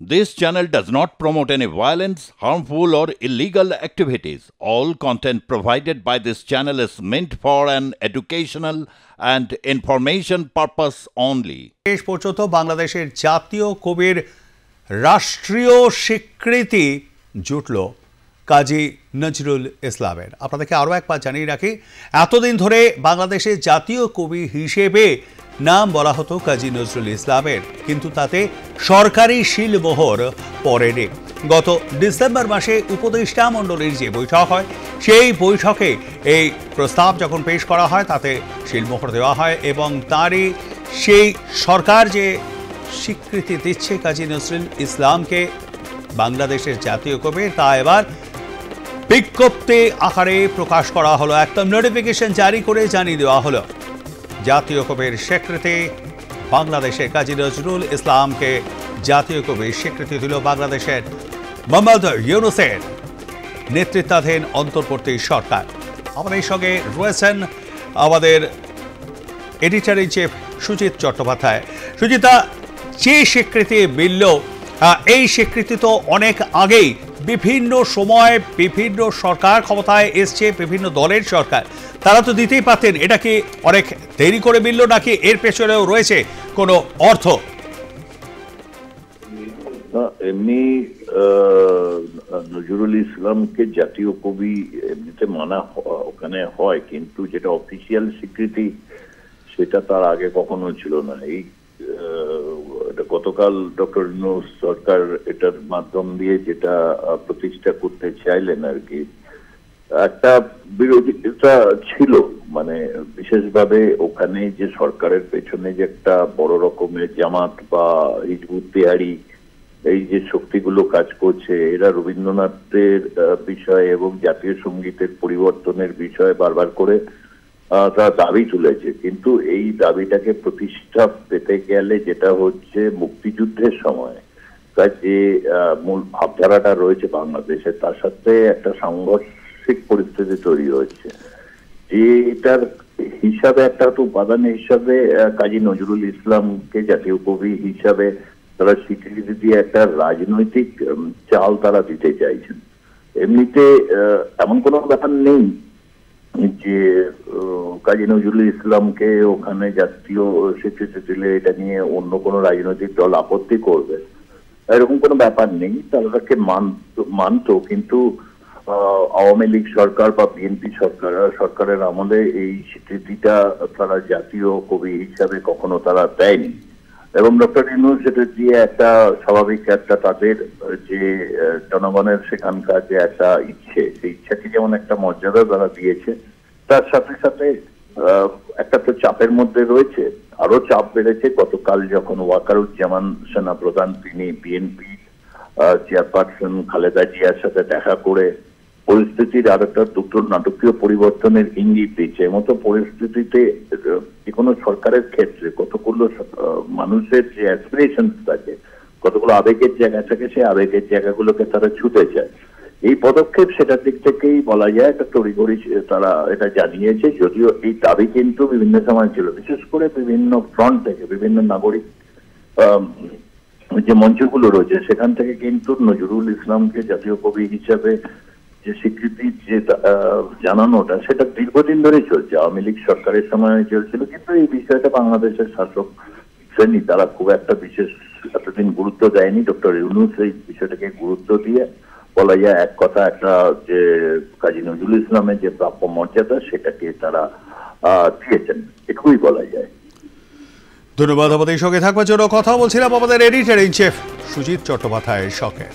This channel does not promote any violence, harmful, or illegal activities. All content provided by this channel is meant for an educational and information purpose only. শেষ পর্যন্ত বাংলাদেশের জাতীয় কবির রাষ্ট্রীয় স্বীকৃতি জুটল কাজী নজরুল ইসলামের। আপনাদেরকে আরও একবার জানিয়ে রাখি, এতদিন ধরে বাংলাদেশের জাতীয় কবি হিসেবে নাম বলা হতো কাজী নজরুল ইসলামের, কিন্তু তাতে সরকারি শিলমোহর পড়েনি। গত ডিসেম্বর মাসে উপদেষ্টা মণ্ডলীর যে বৈঠক হয়, সেই বৈঠকে এই প্রস্তাব যখন পেশ করা হয় তাতে শিলমোহর দেওয়া হয় এবং তারই সেই সরকার যে স্বীকৃতি দিচ্ছে কাজী নজরুল ইসলামকে বাংলাদেশের জাতীয় কবি, তা এবার বিজ্ঞপ্তি আকারে প্রকাশ করা হলো। একটা নোটিফিকেশন জারি করে জানিয়ে দেওয়া হলো জাতীয় কবির স্বীকৃতি। বাংলাদেশে কাজী নজরুল ইসলামকে জাতীয় কবির স্বীকৃতি দিল বাংলাদেশের মোহাম্মদ ইউনূসের নেতৃত্বাধীন অন্তর্বর্তী সরকার। আমাদের সঙ্গে রয়েছেন আমাদের editor in chief Sujit Chattopadhyay. Sujita, যে স্বীকৃতি মিলল, এই স্বীকৃতি তো অনেক আগেই বিভিন্ন সময় বিভিন্ন সরকার ক্ষমতায় এসছে, বিভিন্ন দলের সরকার, তারা তো দিতেই পারতেন। এটা কি অনেক দেরি করে মিলল, নাকি এর পেছনেও রয়েছে কোনো অর্থ? এমনি নজরুল ইসলামকে জাতীয় কবি এমনিতে মানা ওখানে হয়, কিন্তু যেটা অফিসিয়াল স্বীকৃতি সেটা তার আগে কখনো ছিল না। এই গতকাল ডক্টর ইউনূস সরকার এটার মাধ্যম দিয়ে যেটা প্রতিষ্ঠা করতে চাইলেন আর কি, একটা বিরোধিতা ছিল, মানে বিশেষভাবে ওখানে যে সরকারের পেছনে যে একটা বড় রকমের জামাত বা হিজবুত তেহারি এই যে শক্তিগুলো কাজ করছে, এরা রবীন্দ্রনাথের বিষয়ে এবং জাতীয় সঙ্গীতের পরিবর্তনের বিষয়ে বারবার করে তারা দাবি তুলেছে। কিন্তু এই দাবিটাকে প্রতিষ্ঠা পেতে গেলে যেটা হচ্ছে মুক্তিযুদ্ধের সময় তার যে মূল ভাবধারাটা রয়েছে বাংলাদেশে, তার সাথে একটা সাংঘর্ষিক পরিস্থিতি তৈরি হয়েছে, যে এটার হিসাবে একটা তো উপাদান হিসাবে কাজী নজরুল ইসলামকে জাতীয় কবি হিসাবে তারা স্বীকৃতি দিয়ে একটা রাজনৈতিক চাল তারা দিতে চাইছেন। এমনিতে এমন কোনো ব্যাপার নেই যে কাজী নজরুল ইসলামকে ওখানে জাতীয় স্বীকৃতি দিলে এটা নিয়ে অন্য কোনো রাজনৈতিক দল আপত্তি করবে, এরকম কোনো ব্যাপার নেই। তাদেরকে মানতো, কিন্তু আওয়ামী লীগ সরকার বা বিএনপি সরকারের আমলে এই স্বীকৃতিটা তারা জাতীয় কবি হিসাবে কখনো তারা দেয়নি। এবং ডক্টর ইউনূস সেটা দিয়ে একটা স্বাভাবিক একটা তাদের যে জনগণের সেখানকার যে একটা ইচ্ছে, সেই ইচ্ছাকে যেমন একটা মর্যাদা তারা দিয়েছে, তার সাথে সাথে একটা তো চাপের মধ্যে রয়েছে, আরো চাপ বেড়েছে। গতকাল যখন ওয়াকারুজ্জামান সেনা প্রধান তিনি বিএনপি চেয়ারপারসন খালেদা জিয়ার সাথে দেখা করে পরিস্থিতির আর একটা দুটো নাটকীয় পরিবর্তনের ইঙ্গিত দিচ্ছে। এমতো পরিস্থিতিতে যে কোনো সরকারের ক্ষেত্রে কতগুলো মানুষের যে অ্যাসপিরেশন থাকে, কতগুলো আবেগের জায়গা থাকে, সেই আবেগের জায়গাগুলোকে তারা ছুতে চায়। এই পদক্ষেপ সেটার দিক থেকেই বলা যায় একটা তড়িঘড়ি তারা এটা জানিয়েছে, যদিও এই দাবি কিন্তু বিভিন্ন সময় ছিল, বিশেষ করে বিভিন্ন ফ্রন্ট থেকে, বিভিন্ন নাগরিক যে মঞ্চগুলো রয়েছে সেখান থেকে কিন্তু নজরুল ইসলামকে জাতীয় কবি হিসাবে যে স্বীকৃতি যে জানানোটা, সেটা দীর্ঘদিন ধরে চলছে, আওয়ামী লীগ সরকারের সময় চলছিল। কিন্তু এই বিষয়টা বাংলাদেশের শাসক শ্রেণী তারা খুব একটা বিশেষ এতদিন গুরুত্ব দেয়নি। ডক্টর ইউনূস এই বিষয়টাকে গুরুত্ব দিয়ে বলা যায় এক কথা একটা যে কাজী নজরুল ইসলামের যে প্রাপ্য মর্যাদা সেটাকে তারা দিয়েছেন, এটুকুই বলা যায়। ধন্যবাদ আমাদের সঙ্গে থাকবার জন্য। কথা বলছিলাম আমাদের এডিটর ইন চিফ সুজিত চট্টোপাধ্যায়ের সঙ্গে।